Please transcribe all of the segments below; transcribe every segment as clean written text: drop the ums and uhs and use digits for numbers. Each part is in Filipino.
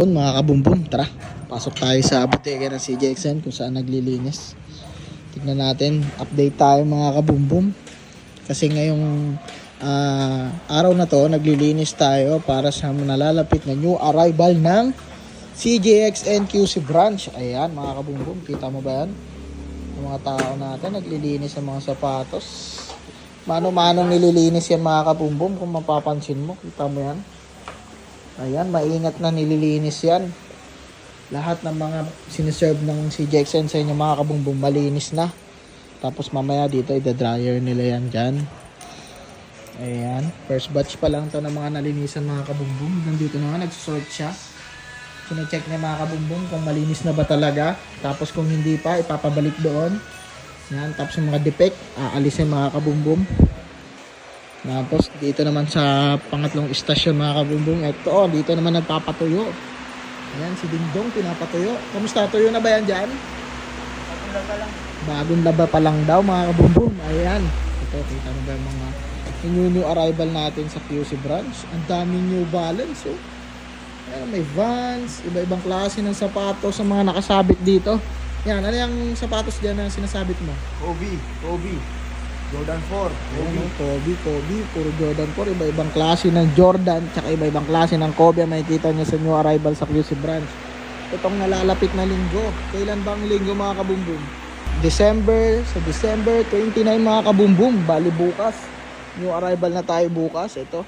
Mga kabumbum, tara, pasok tayo sa butike ng CJXN kung saan naglilinis. Tignan natin, update tayo mga kabumbum. Kasi ngayong araw na to, naglilinis tayo para sa nalalapit na new arrival ng CJXN QC branch. Ayan mga kabumbum, kita mo ba yan? Yung mga tao natin, naglilinis ng mga sapatos. Mano-manong nililinis yan mga kabumbum, kung mapapansin mo, kita mo yan. Ayan, maingat na nililinis yan. Lahat ng mga siniserve ng CJXN sa inyo mga kabumbum, malinis na. Tapos mamaya dito, i-dryer nila yan dyan. Ayan, first batch pa lang to ng mga nalinisan mga kabumbum. Nandito na nga, nagsort siya. Sine-check niya mga kabumbum kung malinis na ba talaga. Tapos kung hindi pa, ipapabalik doon. Yan, tapos yung mga defect, aalisin mga kabumbum. Tapos dito naman sa pangatlong istasyon mga kabumbum, ito dito naman nagpapatuyo. Ayan, si Dingdong pinapatuyo. Kamusta, tuyo na ba yan dyan? Bagong laba pa lang daw mga kabumbum. Ayan, ito kita mo ba yung mga new arrival natin sa QC branch. Ang daming New Balance oh. Ayan, may Vans, iba-ibang klase ng sapatos sa mga nakasabit dito. Yan, ano yung sapatos dyan na sinasabit mo? Kobe. Jordan 4. Kobe, puro Jordan 4, iba-ibang klase ng Jordan, tsaka iba-ibang klase ng Kobe ang makikita nyo sa new arrival sa QC branch. Itong nalalapit na linggo. Kailan bang linggo mga kabumbum? December 29 mga kabumbum, bali bukas. New arrival na tayo bukas, ito.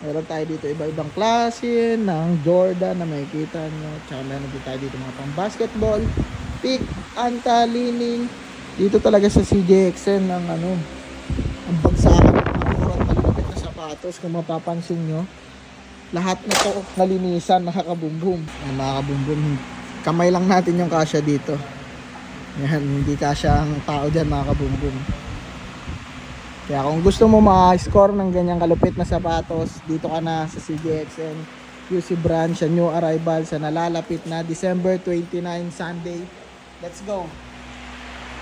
Meron tayo dito iba-ibang klase ng Jordan na makikita nyo. Tsaka meron din tayo dito mga pang basketball, pick, anta, lining. Dito talaga sa CJXN ng ang bagsakan ng murang malulupit na sapatos. Kung mapapansin nyo, lahat na to nalinisan mga kabumbum. Mga kabumbum, kamay lang natin yung kasya dito. Yan, hindi kasya ang tao dyan mga kabumbum. Kaya kung gusto mo ma-score ng ganyang kalupit na sapatos, dito ka na sa CJXN QC branch, sa new arrival sa nalalapit na December 29 Sunday. Let's go!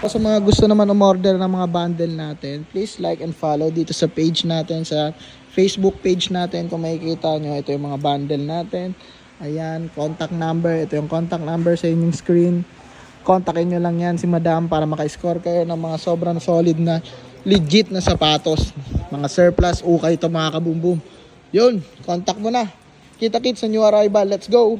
Sa mga gusto naman umorder ng mga bundle natin, please like and follow dito sa page natin, sa Facebook page natin. Kung makikita nyo, ito yung mga bundle natin. Ayan, contact number. Ito yung contact number sa inyong screen. Kontakin nyo lang yan si madam para maka-score kayo ng mga sobrang solid na legit na sapatos. Mga surplus, ukay ito mga kabumbum. Yun, contact mo na. Kita-kits sa new arrival. Let's go!